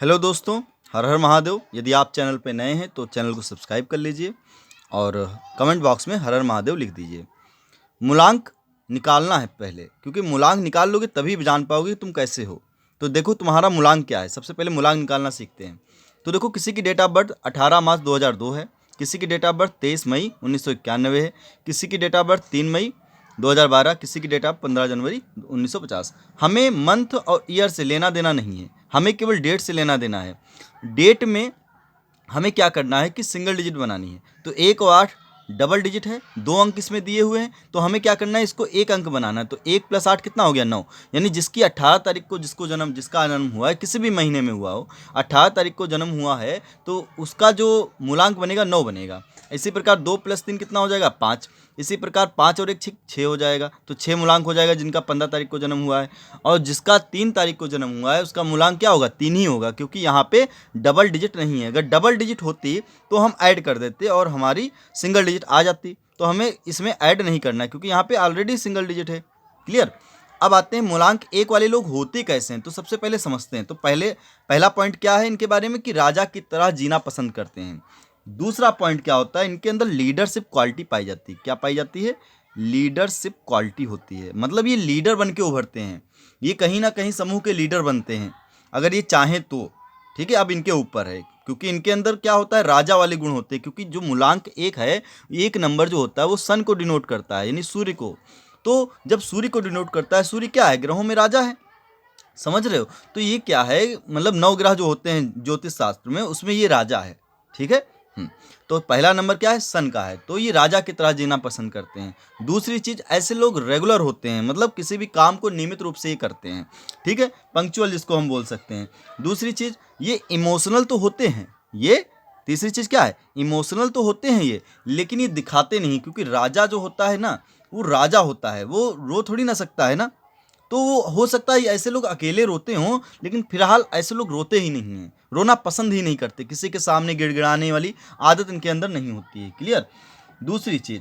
Hello दोस्तों, हर हर महादेव। यदि आप चैनल पे नए हैं तो चैनल को सब्सक्राइब कर लीजिए और कमेंट बॉक्स में हर हर महादेव लिख दीजिए। मूलांक निकालना है पहले, क्योंकि मूलांक निकाल लोगे तभी जान पाओगे कि तुम कैसे हो। तो देखो तुम्हारा मूलांक क्या है। सबसे पहले मूलांक निकालना सीखते हैं। तो देखो, किसी की डेट ऑफ बर्थ 18 मार्च 2002 है, किसी की डेट ऑफ बर्थ 23 मई 1991 है, किसी की डेट ऑफ बर्थ 3 मई 2012, किसी की डेट ऑफ 15 जनवरी 1950। हमें मंथ और ईयर से लेना देना नहीं है, हमें केवल डेट से लेना देना है। डेट में हमें क्या करना है कि सिंगल डिजिट बनानी है। तो 1 और 8 डबल डिजिट है, 2 अंक इसमें दिए हुए हैं, तो हमें क्या करना है, इसको 1 अंक बनाना है। तो 1 + 8 कितना हो गया, 9। यानी जिसकी 18 तारीख को जिसका जन्म हुआ है, किसी भी महीने में हुआ हो, 18 तारीख को जन्म हुआ है, तो उसका जो मूलांक बनेगा 9 बनेगा। इसी प्रकार 2 + 3 कितना हो जाएगा, 5। इसी प्रकार 5 और 1 6 हो जाएगा। तो 6 मूलांक हो जाएगा जिनका 15 तारीख को जन्म हुआ है। और जिसका 3 तारीख को जन्म हुआ है उसका मूलांक क्या होगा, 3 ही होगा, क्योंकि यहाँ पे डबल डिजिट नहीं है। अगर डबल डिजिट होती तो हम ऐड कर देते और हमारी सिंगल डिजिट आ जाती। तो हमें इसमें ऐड नहीं करना है, क्योंकि यहाँ पे ऑलरेडी सिंगल डिजिट है। क्लियर। अब आते हैं मूलांक 1 वाले लोग होते कैसे हैं। तो सबसे पहले समझते हैं। तो पहला पॉइंट क्या है इनके बारे में, कि राजा की तरह जीना पसंद करते हैं। दूसरा पॉइंट क्या होता है, इनके अंदर लीडरशिप क्वालिटी पाई जाती है। क्या पाई जाती है, लीडरशिप क्वालिटी होती है। मतलब ये लीडर बन के उभरते हैं, ये कहीं ना कहीं समूह के लीडर बनते हैं अगर ये चाहें तो। ठीक है, अब इनके ऊपर है, क्योंकि इनके अंदर क्या होता है, राजा वाले गुण होते हैं। क्योंकि जो मूलांक 1 है, 1 नंबर जो होता है वो सन को डिनोट करता है, यानी सूर्य को। तो जब सूर्य को डिनोट करता है, सूर्य क्या है, ग्रहों में राजा है। समझ रहे हो। तो ये क्या है, मतलब 9 ग्रह जो होते हैं ज्योतिष शास्त्र में, उसमें ये राजा है। ठीक है। तो पहला नंबर क्या है, सन का है। तो ये राजा की तरह जीना पसंद करते हैं। दूसरी चीज, ऐसे लोग रेगुलर होते हैं, मतलब किसी भी काम को नियमित रूप से ये करते हैं। ठीक है, पंक्चुअल जिसको हम बोल सकते हैं। दूसरी चीज, ये इमोशनल तो होते हैं ये। तीसरी चीज क्या है, इमोशनल तो होते हैं ये, लेकिन ये दिखाते नहीं, क्योंकि राजा जो होता है ना, वो राजा होता है, वो रो थोड़ी ना सकता है ना। तो हो सकता है ऐसे लोग अकेले रोते हों, लेकिन फिलहाल ऐसे लोग रोते ही नहीं हैं, रोना पसंद ही नहीं करते, किसी के सामने गिड़गिड़ाने वाली आदत इनके अंदर नहीं होती है। क्लियर। दूसरी चीज,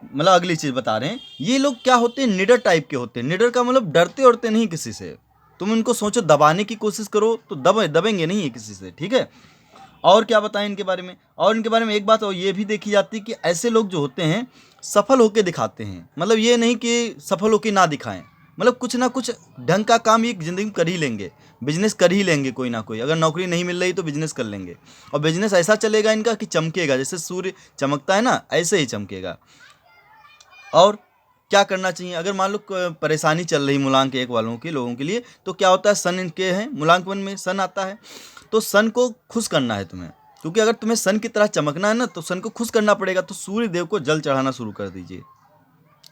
मतलब अगली चीज बता रहे हैं, ये लोग क्या होते हैं, निडर टाइप के होते हैं। निडर का मतलब डरते उड़ते नहीं किसी से। तुम इनको सोचो, दबाने की कोशिश करो तो दबेंगे नहीं है किसी से। ठीक है। और क्या बताएं इनके बारे में, और इनके बारे में एक बात और ये भी देखी जाती है कि ऐसे लोग जो होते हैं सफल होकर दिखाते हैं। मतलब ये नहीं कि सफल होकर ना दिखाएं, मतलब कुछ ना कुछ ढंग का काम ये जिंदगी में कर ही लेंगे, बिजनेस कर ही लेंगे कोई ना कोई। अगर नौकरी नहीं मिल रही तो बिजनेस कर लेंगे, और बिजनेस ऐसा चलेगा इनका कि चमकेगा, जैसे सूर्य चमकता है ना, ऐसे ही चमकेगा। और क्या करना चाहिए, अगर मान लो परेशानी चल रही मूलांक 1 वालों के लोगों के लिए, तो क्या होता है, सन इनके हैं, मूलांक 1 में सन आता है। तो सन को खुश करना है तुम्हें, क्योंकि अगर तुम्हें सन की तरह चमकना है ना, तो सन को खुश करना पड़ेगा। तो सूर्य देव को जल चढ़ाना शुरू कर दीजिए।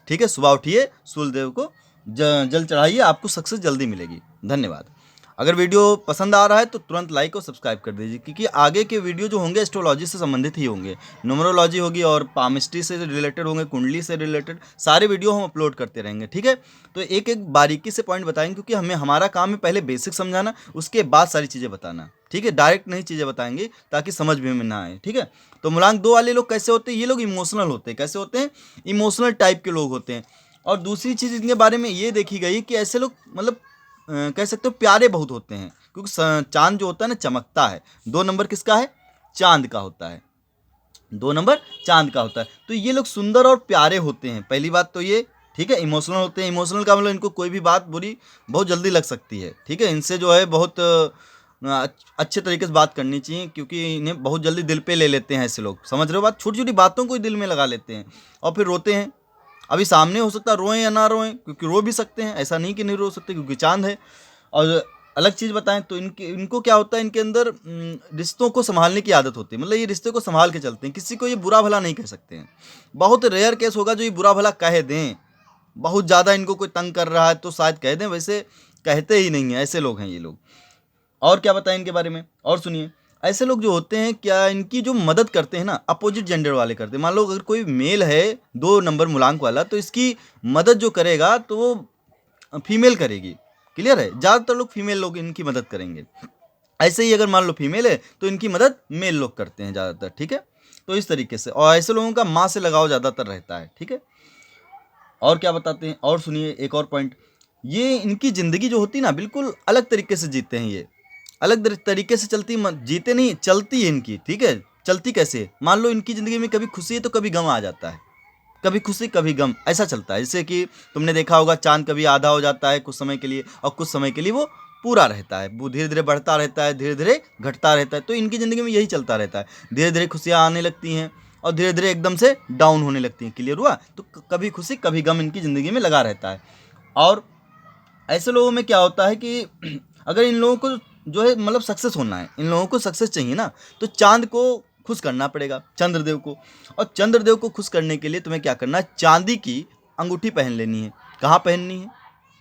ठीक है, सुबह उठिए, सूर्य देव को जल चढ़ाइए, आपको सक्सेस जल्दी मिलेगी। धन्यवाद। अगर वीडियो पसंद आ रहा है तो तुरंत लाइक और सब्सक्राइब कर दीजिए, क्योंकि आगे के वीडियो जो होंगे एस्ट्रोलॉजी से संबंधित ही होंगे। न्यूमरोलॉजी होगी और पामिस्ट्री से रिलेटेड होंगे, कुंडली से रिलेटेड सारे वीडियो हम अपलोड करते रहेंगे। ठीक है। तो एक एक बारीकी से पॉइंट बताएंगे, क्योंकि हमारा काम है पहले बेसिक समझाना, उसके बाद सारी चीज़ें बताना। ठीक है, डायरेक्ट नहीं चीज़ें बताएंगे ताकि समझ में ना आए। ठीक है। तो मूलांक 2 वाले लोग कैसे होते हैं, ये लोग इमोशनल होते हैं। कैसे होते हैं, इमोशनल टाइप के लोग होते हैं। और दूसरी चीज़ इनके बारे में ये देखी गई कि ऐसे लोग, मतलब कह सकते हो प्यारे बहुत होते हैं, क्योंकि चांद जो होता है ना चमकता है। 2 नंबर किसका है, चांद का होता है। 2 नंबर चांद का होता है। तो ये लोग सुंदर और प्यारे होते हैं, पहली बात तो ये। ठीक है, इमोशनल होते हैं। इमोशनल का मतलब इनको कोई भी बात बुरी बहुत जल्दी लग सकती है। ठीक है, इनसे जो है बहुत अच्छे तरीके से बात करनी चाहिए, क्योंकि इन्हें बहुत जल्दी दिल पे ले लेते हैं ऐसे लोग। समझ रहे हो बात, छोटी छोटी बातों को ही दिल में लगा लेते हैं और फिर रोते हैं। अभी सामने हो सकता है रोएं या ना रोएं, क्योंकि रो भी सकते हैं, ऐसा नहीं कि नहीं रो सकते, क्योंकि चांद है। और अलग चीज़ बताएं तो इनको क्या होता है, इनके अंदर रिश्तों को संभालने की आदत होती है। मतलब ये रिश्ते को संभाल के चलते हैं, किसी को ये बुरा भला नहीं कह सकते हैं। बहुत रेयर केस होगा जो ये बुरा भला कह दें। बहुत ज़्यादा इनको कोई तंग कर रहा है तो शायद कह दें, वैसे कहते ही नहीं है। ऐसे लोग हैं ये लोग। और क्या बताएं इनके बारे में, और सुनिए। ऐसे लोग जो होते हैं, क्या इनकी जो मदद करते हैं ना, अपोजिट जेंडर वाले करते हैं। मान लो अगर कोई मेल है 2 नंबर मूलांक वाला, तो इसकी मदद जो करेगा तो वो फीमेल करेगी। क्लियर है, ज़्यादातर लोग फीमेल लोग इनकी मदद करेंगे। ऐसे ही अगर मान लो फीमेल है तो इनकी मदद मेल लोग करते हैं ज़्यादातर। ठीक है। तो इस तरीके से, और ऐसे लोगों का माँ से लगाव ज़्यादातर रहता है। ठीक है। और क्या बताते हैं, और सुनिए एक और पॉइंट। ये इनकी ज़िंदगी जो होती है ना, बिल्कुल अलग तरीके से जीते हैं ये। अलग तरीके से चलती, जीते नहीं, चलती है इनकी, ठीक है। चलती कैसे, मान लो इनकी ज़िंदगी में कभी खुशी है तो कभी गम आ जाता है, कभी खुशी कभी गम, ऐसा चलता है। जैसे कि तुमने देखा होगा चांद कभी आधा हो जाता है कुछ समय के लिए, और कुछ समय के लिए वो पूरा रहता है, वो धीरे धीरे बढ़ता रहता है, धीरे धीरे घटता रहता है। तो इनकी ज़िंदगी में यही चलता रहता है, धीरे धीरे खुशियाँ आने लगती हैं और धीरे धीरे एकदम से डाउन होने लगती हैं। क्लियर हुआ? तो कभी खुशी कभी गम इनकी ज़िंदगी में लगा रहता है। और ऐसे लोगों में क्या होता है कि अगर इन लोगों को जो है मतलब सक्सेस होना है, इन लोगों को सक्सेस चाहिए ना, तो चांद को खुश करना पड़ेगा, चंद्रदेव को। और चंद्रदेव को खुश करने के लिए तुम्हें क्या करना है, चांदी की अंगूठी पहन लेनी है। कहाँ पहननी है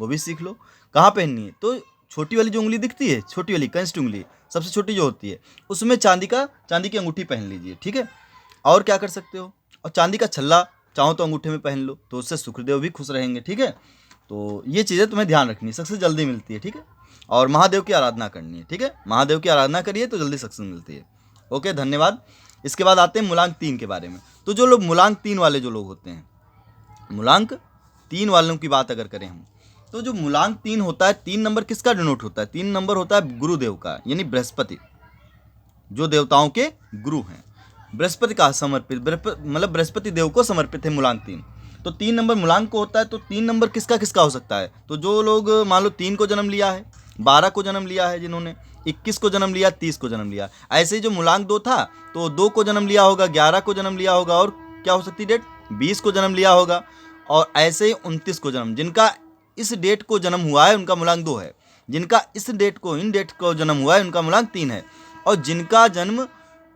वो भी सीख लो, कहाँ पहननी है। तो छोटी वाली जो उंगली दिखती है, छोटी वाली कंस्ट उंगली सबसे छोटी जो होती है, उसमें चांदी की अंगूठी पहन लीजिए, ठीक है। और क्या कर सकते हो, और चांदी का छल्ला चाहो तो अंगूठे में पहन लो, तो उससे शुक्रदेव भी खुश रहेंगे, ठीक है। तो ये चीज़ें तुम्हें ध्यान रखनी है, सक्सेस जल्दी मिलती है, ठीक है। और महादेव की आराधना करनी है, ठीक है। महादेव की आराधना करिए तो जल्दी सक्सेस मिलती है। ओके, धन्यवाद। इसके बाद आते हैं मूलांक 3 के बारे में। तो जो लोग मूलांक 3 वाले जो लोग होते हैं, मूलांक 3 वालों की बात अगर करें हम, तो जो मूलांक 3 होता है, 3 नंबर किसका डिनोट होता है, 3 नंबर होता है गुरुदेव का, यानी बृहस्पति, जो देवताओं के गुरु हैं। बृहस्पति का समर्पित, मतलब बृहस्पति देव को समर्पित है मूलांक 3। तो 3 नंबर मूलांक को होता है। तो 3 नंबर किसका किसका हो सकता है, तो जो लोग मान लो 3 को जन्म लिया है, 12 को जन्म लिया है, जिन्होंने 21 को जन्म लिया, 30 को जन्म लिया, ऐसे ही जो मूलांक 2 था तो 2 को जन्म लिया होगा, 11 को जन्म लिया होगा, और क्या हो सकती डेट, 20 को जन्म लिया होगा, और ऐसे ही 29 को जन्म, जिनका इस डेट को जन्म हुआ है उनका मूलांक 2 है, जिनका इन डेट को जन्म हुआ है उनका मूलांक 3 है, और जिनका जन्म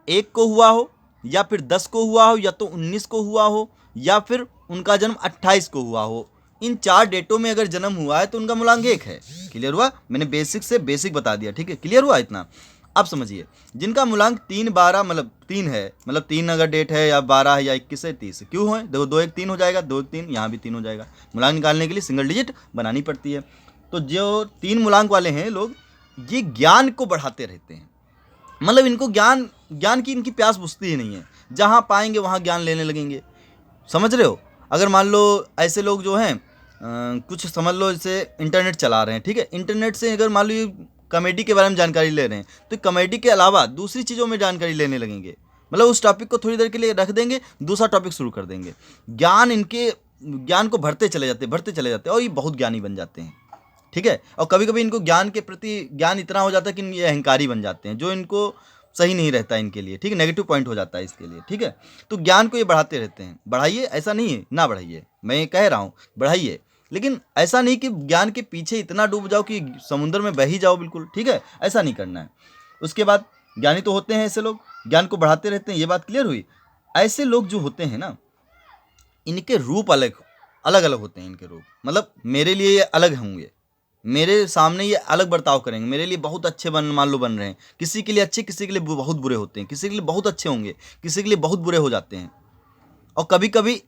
1 को हुआ हो, या फिर 10 को हुआ हो, या तो 19 को हुआ हो, या फिर उनका जन्म 28 को हुआ हो, इन 4 डेटों में अगर जन्म हुआ है तो उनका मूलांक 1 है। क्लियर हुआ? मैंने बेसिक से बेसिक बता दिया, ठीक है। क्लियर हुआ इतना? अब समझिए, जिनका मूलांक 3 12 मतलब 3 है, मतलब 3 अगर डेट है, या 12 है, या 21 है, 30 क्यों है, देखो 2 1 3 हो जाएगा, 2 1 3, यहाँ भी 3 हो जाएगा। मूलांक निकालने के लिए सिंगल डिजिट बनानी पड़ती है। तो जो 3 मूलांक वाले हैं लोग, ये ज्ञान को बढ़ाते रहते हैं, मतलब इनको ज्ञान की इनकी प्यास बुझती ही नहीं है, जहाँ पाएंगे वहाँ ज्ञान लेने लगेंगे। समझ रहे हो? अगर मान लो ऐसे लोग जो हैं कुछ समझ लो, जैसे इंटरनेट चला रहे हैं, ठीक है, इंटरनेट से अगर मान लो ये कॉमेडी के बारे में जानकारी ले रहे हैं, तो कॉमेडी के अलावा दूसरी चीज़ों में जानकारी लेने लगेंगे, मतलब उस टॉपिक को थोड़ी देर के लिए रख देंगे, दूसरा टॉपिक शुरू कर देंगे। ज्ञान को भरते चले जाते हैं, और ये बहुत ज्ञानी बन जाते हैं, ठीक है। और कभी कभी इनको ज्ञान के प्रति ज्ञान इतना हो जाता है कि ये अहंकारी बन जाते हैं, जो इनको सही नहीं रहता है इनके लिए, ठीक है, नेगेटिव पॉइंट हो जाता है इसके लिए, ठीक है। तो ज्ञान को ये बढ़ाते रहते हैं, बढ़ाइए, ऐसा नहीं है ना बढ़ाइए, मैं ये कह रहा हूँ बढ़ाइए, लेकिन ऐसा नहीं कि ज्ञान के पीछे इतना डूब जाओ कि समुद्र में बह ही जाओ, बिल्कुल, ठीक है, ऐसा नहीं करना है। उसके बाद ज्ञानी तो होते हैं ऐसे लोग, ज्ञान को बढ़ाते रहते हैं, ये बात क्लियर हुई। ऐसे लोग जो होते हैं ना, इनके रूप अलग अलग अलग होते हैं, इनके रूप, मतलब मेरे लिए ये अलग होंगे, मेरे सामने ये अलग बर्ताव करेंगे, मेरे लिए बहुत अच्छे मान लो बन रहे हैं, किसी के लिए अच्छे, किसी के लिए बहुत बुरे होते हैं, किसी के लिए बहुत अच्छे होंगे, किसी के लिए बहुत बुरे हो जाते हैं। और कभी कभी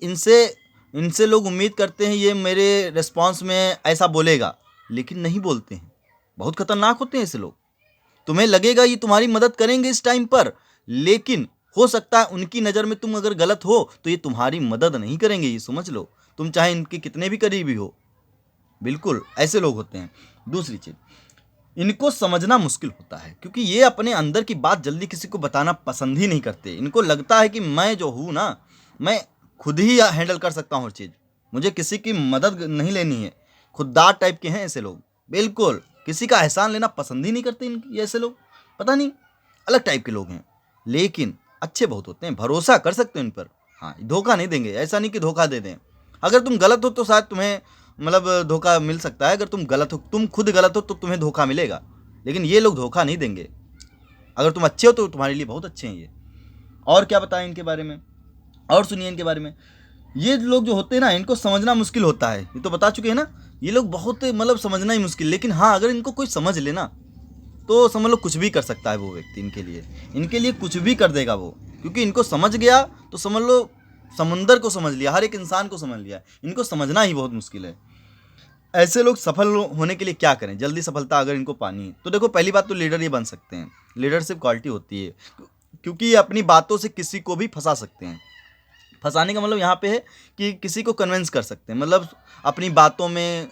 इनसे लोग उम्मीद करते हैं ये मेरे रिस्पॉन्स में ऐसा बोलेगा, लेकिन नहीं बोलते हैं, बहुत खतरनाक होते हैं ऐसे लोग। तुम्हें लगेगा ये तुम्हारी मदद करेंगे इस टाइम पर, लेकिन हो सकता है उनकी नज़र में तुम अगर गलत हो तो ये तुम्हारी मदद नहीं करेंगे, ये समझ लो, तुम चाहे इनके कितने भी करीबी हो, बिल्कुल ऐसे लोग होते हैं। दूसरी चीज़, इनको समझना मुश्किल होता है, क्योंकि ये अपने अंदर की बात जल्दी किसी को बताना पसंद ही नहीं करते। इनको लगता है कि मैं जो हूँ ना, मैं खुद ही हैंडल कर सकता हूँ हर चीज़, मुझे किसी की मदद नहीं लेनी है। खुददार टाइप के हैं ऐसे लोग, बिल्कुल किसी का एहसान लेना पसंद ही नहीं करते ये ऐसे लोग, पता नहीं अलग टाइप के लोग हैं, लेकिन अच्छे बहुत होते हैं, भरोसा कर सकते हो इन पर। हाँ, धोखा नहीं देंगे, ऐसा नहीं कि धोखा दे दें। अगर तुम गलत हो तो शायद तुम्हें मतलब धोखा मिल सकता है, अगर तुम गलत हो, तुम खुद गलत हो तो तुम्हें धोखा मिलेगा, लेकिन ये लोग धोखा नहीं देंगे। अगर तुम अच्छे हो तो तुम्हारे लिए बहुत अच्छे हैं ये। और क्या बताएं इनके बारे में, और सुनिए इनके बारे में। ये लोग जो होते हैं ना, इनको समझना मुश्किल होता है, ये तो बता चुके हैं ना, ये लोग बहुत मतलब समझना ही मुश्किल, लेकिन हाँ अगर इनको कोई समझ लेना तो समझ लो कुछ भी कर सकता है वो व्यक्ति, इनके लिए कुछ भी कर देगा वो, क्योंकि इनको समझ गया तो समझ लो समुंदर को समझ लिया, हर एक इंसान को समझ लिया। इनको समझना ही बहुत मुश्किल है। ऐसे लोग सफल होने के लिए क्या करें, जल्दी सफलता अगर इनको पानी है तो देखो, पहली बात तो लीडर ये बन सकते हैं, लीडरशिप क्वालिटी होती है, क्योंकि ये अपनी बातों से किसी को भी फंसा सकते हैं, फंसाने का मतलब यहाँ पे है कि किसी को कन्विंस कर सकते हैं, मतलब अपनी बातों में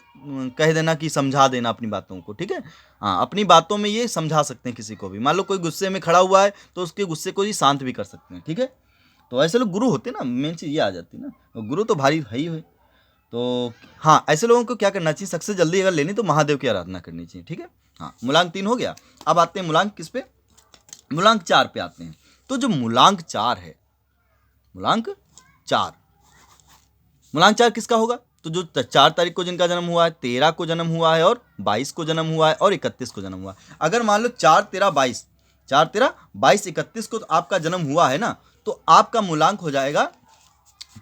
कह देना कि समझा देना अपनी बातों को, ठीक है। हाँ, अपनी बातों में ये समझा सकते हैं किसी को भी। मान लो कोई गुस्से में खड़ा हुआ है तो उसके गुस्से को ही शांत भी कर सकते हैं, ठीक है। तो ऐसे लोग गुरु होते हैं ना, मेन चीज़ ये आ जाती है ना, और गुरु तो भारी है ही है। तो हाँ, ऐसे लोगों को क्या करना चाहिए, सक्सेस जल्दी अगर लेनी तो महादेव की आराधना करनी चाहिए, ठीक है। हाँ, मूलांक 3 हो गया। अब आते हैं मूलांक किस पे, मूलांक 4 पे आते हैं। तो जो मूलांक 4 है, मूलांक 4, मूलांक 4 किसका होगा, तो जो 4 तारीख को जिनका जन्म हुआ है, 13 को जन्म हुआ है, और 22 को जन्म हुआ है, और 31 को जन्म हुआ है। अगर मान लो 4 13 22, 4 13 22 31 को तो आपका जन्म हुआ है ना, तो आपका मूलांक हो जाएगा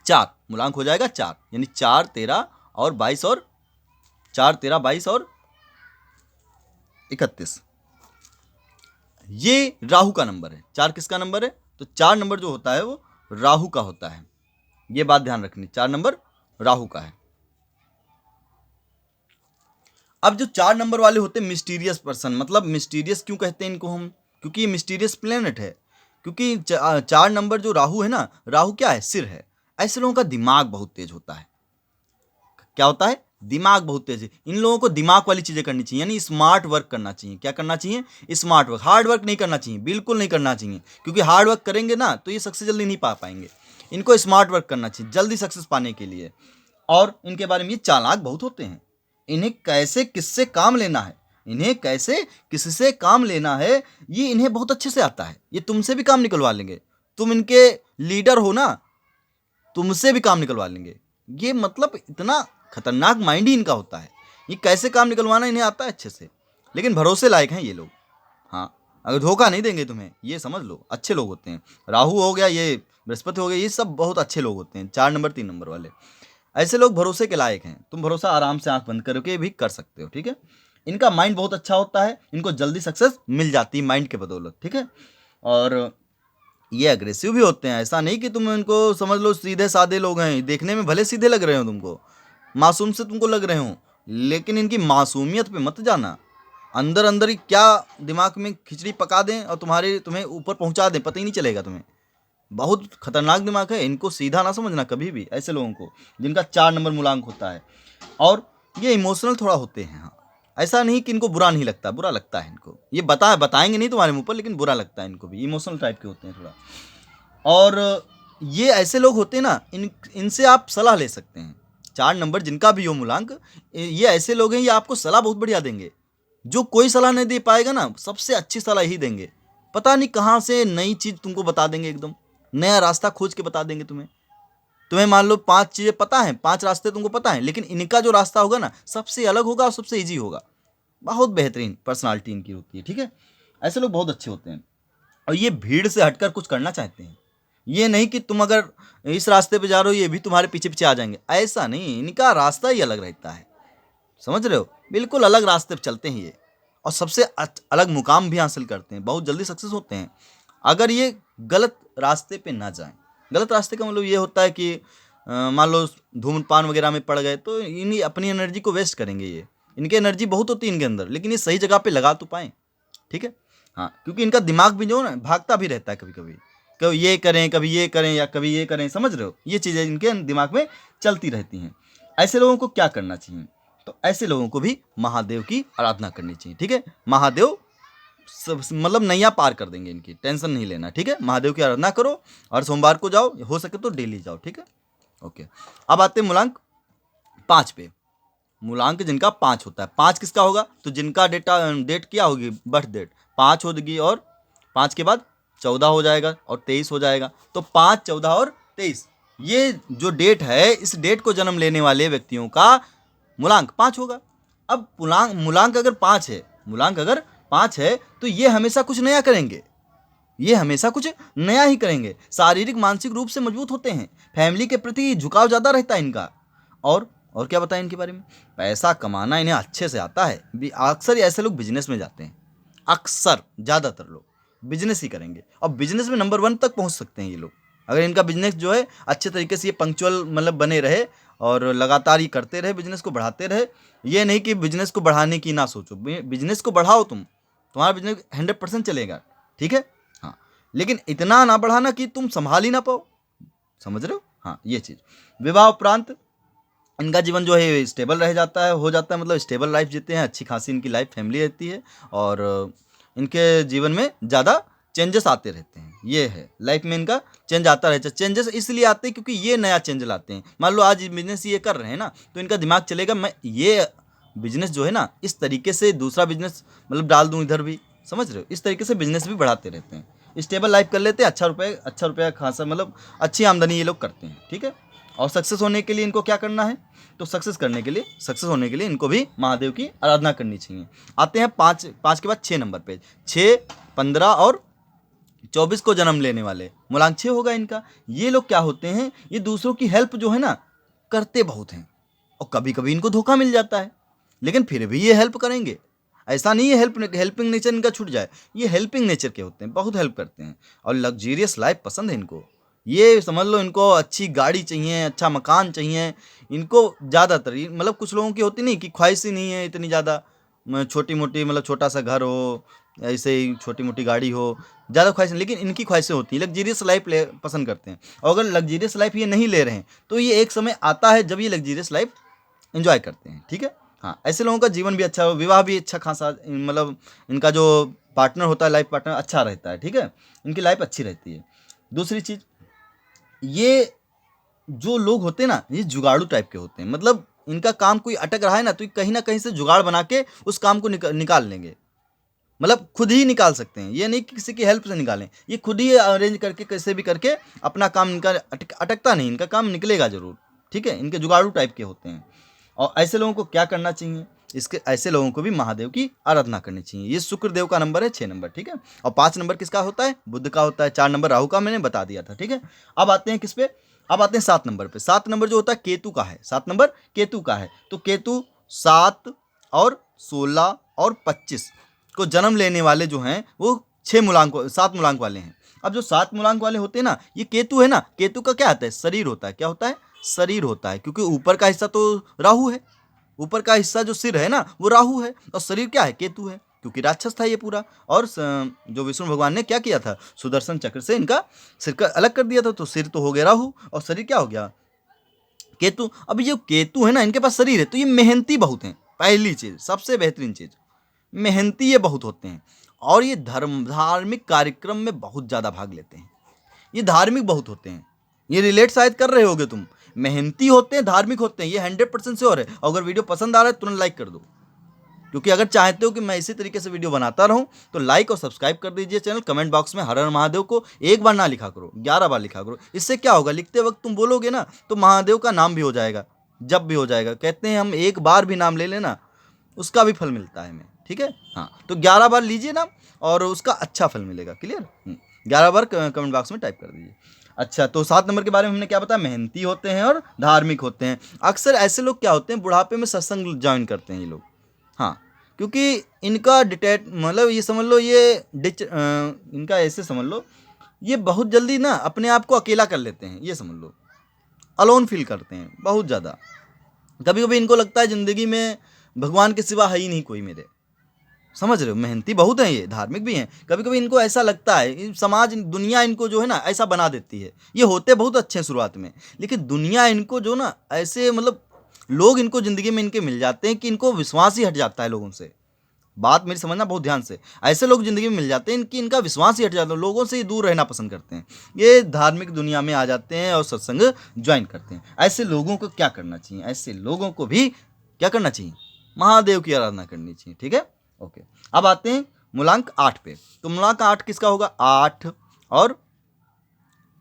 4, मूलांक हो जाएगा 4, यानी 4 13 और 22 और 4 13 22 और 31, ये राहु का नंबर है। 4 किसका नंबर है, तो 4 नंबर जो होता है वो राहु का होता है। ये बात ध्यान रखनी, 4 नंबर राहु का है। अब जो 4 नंबर वाले होते हैं मिस्टीरियस पर्सन, मतलब मिस्टीरियस क्यों कहते हैं इनको हम, क्योंकि ये मिस्टीरियस प्लेनेट है। क्योंकि 4 नंबर जो राहु है ना, राहु क्या है, सिर है। ऐसे लोगों का दिमाग बहुत तेज होता है। क्या होता है, दिमाग बहुत तेज है। इन लोगों को दिमाग वाली चीजें करनी चाहिए, यानी स्मार्ट वर्क करना चाहिए। क्या करना चाहिए, स्मार्ट वर्क। हार्ड वर्क नहीं करना चाहिए, बिल्कुल नहीं करना चाहिए, क्योंकि हार्ड वर्क करेंगे ना तो ये सक्सेस जल्दी नहीं पा पाएंगे। इनको स्मार्ट वर्क करना चाहिए जल्दी सक्सेस पाने के लिए। और इनके बारे में ये चालाक बहुत होते हैं। इन्हें कैसे किससे काम लेना है, इन्हें कैसे किससे काम लेना है, ये इन्हें बहुत अच्छे से आता है। ये तुमसे भी काम निकलवा लेंगे, तुम इनके लीडर हो ना, तुमसे भी काम निकलवा लेंगे। ये मतलब इतना खतरनाक माइंड ही इनका होता है। ये कैसे काम निकलवाना इन्हें आता है अच्छे से, लेकिन भरोसे लायक हैं ये लोग। हाँ, अगर धोखा नहीं देंगे तुम्हें, ये समझ लो, अच्छे लोग होते हैं। राहु हो गया, ये बृहस्पति हो गया, ये सब बहुत अच्छे लोग होते हैं। 4 नंबर 3 नंबर वाले ऐसे लोग भरोसे के लायक हैं। तुम भरोसा आराम से आंख बंद करके भी कर सकते हो, ठीक है। इनका माइंड बहुत अच्छा होता है, इनको जल्दी सक्सेस मिल जाती है माइंड के बदौलत, ठीक है। और ये अग्रेसिव भी होते हैं। ऐसा नहीं कि तुम इनको समझ लो सीधे साधे लोग हैं, देखने में भले सीधे लग रहे हो तुमको, मासूम से तुमको लग रहे हो, लेकिन इनकी मासूमियत पे मत जाना। अंदर अंदर ही क्या दिमाग में खिचड़ी पका दें और तुम्हें ऊपर पहुंचा दें, पता ही नहीं चलेगा तुम्हें। बहुत खतरनाक दिमाग है, इनको सीधा ना समझना कभी भी, ऐसे लोगों को जिनका 4 नंबर मूलांक होता है। और ये इमोशनल थोड़ा होते हैं। हाँ, ऐसा नहीं कि इनको बुरा नहीं लगता, बुरा लगता है इनको। ये बताएंगे नहीं तुम्हारे मुंह पर, लेकिन बुरा लगता है इनको भी। इमोशनल टाइप के होते हैं थोड़ा। और ये ऐसे लोग होते हैं ना, इनसे आप सलाह ले सकते हैं। 4 नंबर जिनका भी हो मूलांक, ये ऐसे लोग हैं, ये आपको सलाह बहुत बढ़िया देंगे। जो कोई सलाह नहीं दे पाएगा ना, सबसे अच्छी सलाह ही देंगे। पता नहीं कहाँ से नई चीज़ तुमको बता देंगे, एकदम नया रास्ता खोज के बता देंगे तुम्हें मान लो 5 चीज़ें पता हैं, 5 रास्ते तुमको पता हैं, लेकिन इनका जो रास्ता होगा ना, सबसे अलग होगा और सबसे ईजी होगा। बहुत बेहतरीन पर्सनालिटी इनकी होती है, ठीक है। ऐसे लोग बहुत अच्छे होते हैं, और ये भीड़ से हटकर कुछ करना चाहते हैं। ये नहीं कि तुम अगर इस रास्ते पे जा रहे हो ये भी तुम्हारे पीछे पीछे आ जाएंगे, ऐसा नहीं। इनका रास्ता ही अलग रहता है, समझ रहे हो, बिल्कुल अलग रास्ते पे चलते हैं ये। और सबसे अलग मुकाम भी हासिल करते हैं, बहुत जल्दी सक्सेस होते हैं अगर ये गलत रास्ते पे ना जाएं। गलत रास्ते का मतलब ये होता है कि मान लो धूम्रपान वगैरह में पड़ गए तो इन्हीं अपनी एनर्जी को वेस्ट करेंगे। ये इनकी एनर्जी बहुत होती है इनके अंदर, लेकिन ये सही जगह पे लगा तो पाएँ, ठीक है। हाँ, क्योंकि इनका दिमाग भी जो है ना भागता भी रहता है, कभी कभी कभी ये करें कभी ये करें या कभी ये करें, समझ रहे हो, ये चीज़ें इनके दिमाग में चलती रहती हैं। ऐसे लोगों को क्या करना चाहिए, तो ऐसे लोगों को भी महादेव की आराधना करनी चाहिए, ठीक है। महादेव मतलब नैया पार कर देंगे इनकी, टेंशन नहीं लेना, ठीक है। महादेव की आराधना करो और सोमवार को जाओ, हो सके तो डेली जाओ, ठीक है। ओके, अब आते हैं मूलांक 5 पे। मूलांक जिनका 5 होता है, 5 किसका होगा, तो जिनका डेट क्या होगी, बर्थ डेट 5 होगी, और 5 के बाद 14 हो जाएगा और 23 हो जाएगा। तो 5 14 और 23 ये जो डेट है, इस डेट को जन्म लेने वाले व्यक्तियों का मूलांक 5 होगा। अब मूलांक अगर 5 है, मूलांक अगर 5 है तो ये हमेशा कुछ नया करेंगे, ये हमेशा कुछ नया ही करेंगे। शारीरिक मानसिक रूप से मजबूत होते हैं, फैमिली के प्रति झुकाव ज़्यादा रहता है इनका। और क्या बताएं इनके बारे में, पैसा कमाना इन्हें अच्छे से आता है। अक्सर ऐसे लोग बिजनेस में जाते हैं, अक्सर ज़्यादातर लोग बिजनेस ही करेंगे, और बिजनेस में नंबर 1 तक पहुंच सकते हैं ये लोग। अगर इनका बिजनेस जो है अच्छे तरीके से ये पंक्चुअल मतलब बने रहे और लगातार ये करते रहे, बिजनेस को बढ़ाते रहे। ये नहीं कि बिजनेस को बढ़ाने की ना सोचो, बिजनेस को बढ़ाओ, तुम्हारा बिजनेस 100% चलेगा, ठीक है। हाँ, लेकिन इतना ना बढ़ाना कि तुम संभाल ही ना पाओ, समझ रहे हो, हाँ, ये चीज़। विवाह उपरांत इनका जीवन जो है स्टेबल रह जाता है, हो जाता है, मतलब स्टेबल लाइफ जीते हैं, अच्छी खासी इनकी लाइफ फैमिली रहती है और इनके जीवन में ज़्यादा चेंजेस आते रहते हैं। ये है लाइफ में इनका चेंज आता रहता है। चेंजेस इसलिए आते हैं क्योंकि ये नया चेंज लाते हैं। मान लो आज बिजनेस ये कर रहे हैं ना, तो इनका दिमाग चलेगा मैं ये बिजनेस जो है ना इस तरीके से दूसरा बिजनेस मतलब डाल दूं इधर भी, समझ रहे हो? इस तरीके से बिजनेस भी बढ़ाते रहते हैं, स्टेबल लाइफ कर लेते हैं, अच्छा रुपया खासा मतलब अच्छी आमदनी ये लोग करते हैं, ठीक है। और सक्सेस होने के लिए इनको क्या करना है, तो सक्सेस होने के लिए इनको भी महादेव की आराधना करनी चाहिए। आते हैं पाँच के बाद 6 नंबर पे, 6, 15 और 24 को जन्म लेने वाले, मूलांक 6 होगा इनका। ये लोग क्या होते हैं, ये दूसरों की हेल्प जो है ना करते बहुत हैं और कभी कभी इनको धोखा मिल जाता है, लेकिन फिर भी ये हेल्प करेंगे। ऐसा नहीं है हेल्पिंग नेचर इनका छूट जाए, ये हेल्पिंग नेचर के होते हैं, बहुत हेल्प करते हैं और लग्जीरियस लाइफ पसंद है इनको। ये समझ लो इनको अच्छी गाड़ी चाहिए, अच्छा मकान चाहिए इनको ज़्यादातर। मतलब कुछ लोगों की होती नहीं कि ख्वाहिश ही नहीं है इतनी ज़्यादा, छोटी मोटी मतलब छोटा सा घर हो, ऐसे ही छोटी मोटी गाड़ी हो, ज़्यादा ख्वाहिश नहीं, लेकिन इनकी ख्वाहिशें होती हैं, लग्जीरियस लाइफ ले पसंद करते हैं। और अगर लग्जीरियस लाइफ ये नहीं ले रहे हैं तो ये एक समय आता है जब ये लग्जीरियस लाइफ एंजॉय करते हैं, ठीक है। हाँ, ऐसे लोगों का जीवन भी अच्छा हो, विवाह भी अच्छा खासा मतलब इनका जो पार्टनर होता है, लाइफ पार्टनर अच्छा रहता है, ठीक है, इनकी लाइफ अच्छी रहती है। दूसरी चीज़, ये जो लोग होते हैं ना ये जुगाड़ू टाइप के होते हैं, मतलब इनका काम कोई अटक रहा है ना तो ये कहीं ना कहीं से जुगाड़ बना के उस काम को निकाल लेंगे, मतलब खुद ही निकाल सकते हैं, ये नहीं कि किसी की हेल्प से निकालें, ये खुद ही अरेंज करके कैसे भी करके अपना काम, इनका अटकता नहीं, इनका काम निकलेगा जरूर, ठीक है। इनके जुगाड़ू टाइप के होते हैं। और ऐसे लोगों को क्या करना चाहिए, इसके ऐसे लोगों को भी महादेव की आराधना करनी चाहिए। ये शुक्र देव का नंबर है 6 नंबर, ठीक है। और 5 नंबर किसका होता है, बुध का होता है। 4 नंबर राहु का मैंने बता दिया था, ठीक है। अब आते हैं किस पे, अब आते हैं 7 नंबर पे। 7 नंबर जो होता है केतु का है, 7 नंबर केतु का है। तो केतु 7 और 16 और 25 को जन्म लेने वाले जो हैं वो 7 मूलांक वाले हैं। अब जो 7 मूलांक वाले होते हैं ना, ये केतु है ना, केतु का क्या आता है, शरीर होता है। क्या होता है, शरीर होता है, क्योंकि ऊपर का हिस्सा तो राहु है, ऊपर का हिस्सा जो सिर है ना वो राहु है और शरीर क्या है, केतु है, क्योंकि राक्षस था ये पूरा। और जो विष्णु भगवान ने क्या किया था, सुदर्शन चक्र से इनका सिर का अलग कर दिया था, तो सिर तो हो गया राहु और शरीर क्या हो गया, केतु। अब ये केतु है ना, इनके पास शरीर है तो ये मेहनती बहुत हैं। पहली चीज, सबसे बेहतरीन चीज, मेहनती ये बहुत होते हैं और ये धार्मिक कार्यक्रम में बहुत ज़्यादा भाग लेते हैं। ये धार्मिक बहुत होते हैं, ये रिलेट शायद कर रहे होगे तुम, मेहनती होते हैं, धार्मिक होते हैं, ये 100% श्योर है। अगर वीडियो पसंद आ रहा है तुरंत लाइक कर दो, क्योंकि अगर चाहते हो कि मैं इसी तरीके से वीडियो बनाता रहूं तो लाइक और सब्सक्राइब कर दीजिए चैनल। कमेंट बॉक्स में हर हर महादेव को एक बार ना लिखा करो, 11 बार लिखा करो। इससे क्या होगा, लिखते वक्त तुम बोलोगे ना तो महादेव का नाम भी हो जाएगा, जब भी हो जाएगा। कहते हैं हम एक बार भी नाम ले लेना उसका भी फल मिलता है हमें, ठीक है। हाँ, तो 11 बार लीजिए नाम और उसका अच्छा फल मिलेगा। क्लियर, 11 बार कमेंट बॉक्स में टाइप कर दीजिए। अच्छा, तो 7 नंबर के बारे में हमने क्या बताया, मेहनती होते हैं और धार्मिक होते हैं। अक्सर ऐसे लोग क्या होते हैं, बुढ़ापे में सत्संग ज्वाइन करते हैं ये लोग। हाँ, क्योंकि इनका डिटेट मतलब ये समझ लो, ये इनका ऐसे समझ लो, ये बहुत जल्दी ना अपने आप को अकेला कर लेते हैं, ये समझ लो, अलोन फील करते हैं बहुत ज़्यादा। कभी कभी इनको लगता है ज़िंदगी में भगवान के सिवा है ही नहीं कोई मेरे, समझ रहे हो। मेहनती बहुत हैं ये, धार्मिक भी हैं। कभी कभी इनको ऐसा लगता है, समाज दुनिया इनको जो है ना ऐसा बना देती है। ये होते बहुत अच्छे हैं शुरुआत में, लेकिन दुनिया इनको जो ना ऐसे मतलब लोग इनको ज़िंदगी में इनके मिल जाते हैं कि इनको विश्वास ही हट जाता है लोगों से। बात मेरी समझना बहुत ध्यान से, ऐसे लोग ज़िंदगी में मिल जाते हैं इनका विश्वास ही हट जाता है, लोगों से ही दूर रहना पसंद करते हैं। ये धार्मिक दुनिया में आ जाते हैं और सत्संग ज्वाइन करते हैं। ऐसे लोगों को क्या करना चाहिए, ऐसे लोगों को भी क्या करना चाहिए, महादेव की आराधना करनी चाहिए, ठीक है। ओके, अब आते हैं मूलांक 8 पे। तो मूलांक 8 किसका होगा, 8 और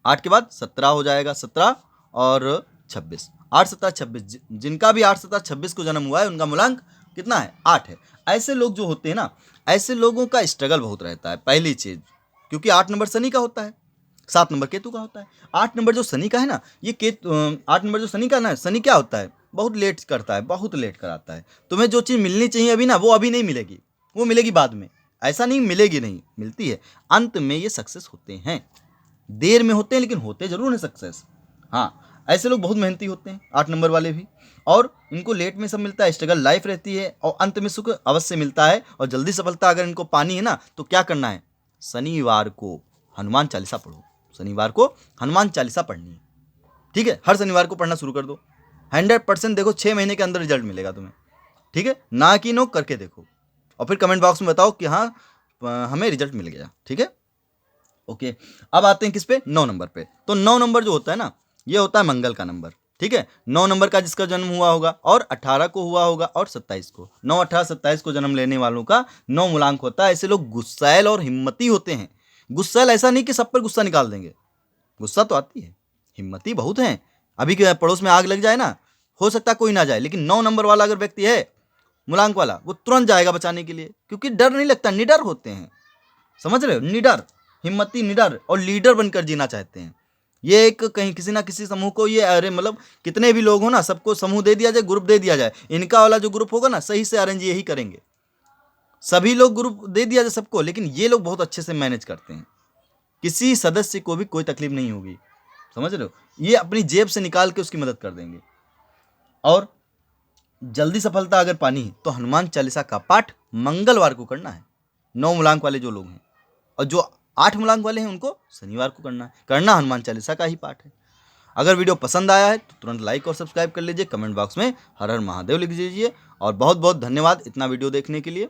8 के बाद 17 हो जाएगा, 17 और 26, 8 17 26। जिनका भी 8 17 26 को जन्म हुआ है उनका मूलांक कितना है, 8 है। ऐसे लोग जो होते हैं ना, ऐसे लोगों का स्ट्रगल बहुत रहता है, पहली चीज, क्योंकि 8 नंबर शनि का होता है, 7 नंबर केतु का होता है। 8 नंबर जो शनि का है ना, ये 8 नंबर जो शनि का ना, शनि क्या होता है, बहुत लेट करता है, बहुत लेट कराता है। तुम्हें जो चीज़ मिलनी चाहिए अभी ना, वो अभी नहीं मिलेगी, वो मिलेगी बाद में। ऐसा नहीं मिलेगी, नहीं मिलती है, अंत में ये सक्सेस होते हैं। देर में होते हैं लेकिन होते जरूर हैं सक्सेस। हाँ, ऐसे लोग बहुत मेहनती होते हैं, 8 नंबर वाले भी, और इनको लेट में सब मिलता है, स्ट्रगल लाइफ रहती है और अंत में सुख अवश्य मिलता है। और जल्दी सफलता अगर इनको पानी है ना तो क्या करना है, शनिवार को हनुमान चालीसा पढ़ो, शनिवार को हनुमान चालीसा पढ़नी है, ठीक है, हर शनिवार को पढ़ना शुरू कर दो। 100% देखो 6 महीने के अंदर रिजल्ट मिलेगा तुम्हें। ठीक है, ना कि नो करके देखो और फिर कमेंट बॉक्स में बताओ कि हाँ हमें रिजल्ट मिल गया। ठीक है, ओके। अब आते हैं किस पे, 9 नंबर पे। तो 9 नंबर जो होता है ना, ये होता है मंगल का नंबर। ठीक है, 9 नंबर का जिसका जन्म हुआ होगा और 18 को हुआ होगा और 27 को, 9, 18, 27 को जन्म लेने वालों का 9 मूलांक होता है। ऐसे लोग गुस्सैल और हिम्मती होते हैं। गुस्सैल ऐसा नहीं कि सब पर गुस्सा निकाल देंगे, गुस्सा तो आती है, हिम्मती बहुत हैं। अभी के पड़ोस में आग लग जाए ना, हो सकता है कोई ना जाए, लेकिन 9 नंबर वाला अगर व्यक्ति है मूलांक वाला, वो तुरंत जाएगा बचाने के लिए, क्योंकि डर नहीं लगता, निडर होते हैं। समझ रहे हो, निडर, हिम्मती, निडर और लीडर बनकर जीना चाहते हैं। ये एक कहीं किसी ना किसी समूह को, ये अरे मतलब कितने भी लोग हो ना, सबको समूह दे दिया जाए, ग्रुप दे दिया जाए, इनका वाला जो ग्रुप होगा ना सही से अरेंज यही करेंगे। सभी लोग ग्रुप दे दिया जाए सबको, लेकिन ये लोग बहुत अच्छे से मैनेज करते हैं, किसी सदस्य को भी कोई तकलीफ नहीं होगी। समझ रहे हो, ये अपनी जेब से निकाल के उसकी मदद कर देंगे। और जल्दी सफलता अगर पानी है तो हनुमान चालीसा का पाठ मंगलवार को करना है, 9 मूलांक वाले जो लोग हैं, और जो 8 मूलांक वाले हैं उनको शनिवार को करना है। करना हनुमान चालीसा का ही पाठ है। अगर वीडियो पसंद आया है तो तुरंत लाइक और सब्सक्राइब कर लीजिए, कमेंट बॉक्स में हर हर महादेव लिख दीजिए। और बहुत बहुत धन्यवाद इतना वीडियो देखने के लिए।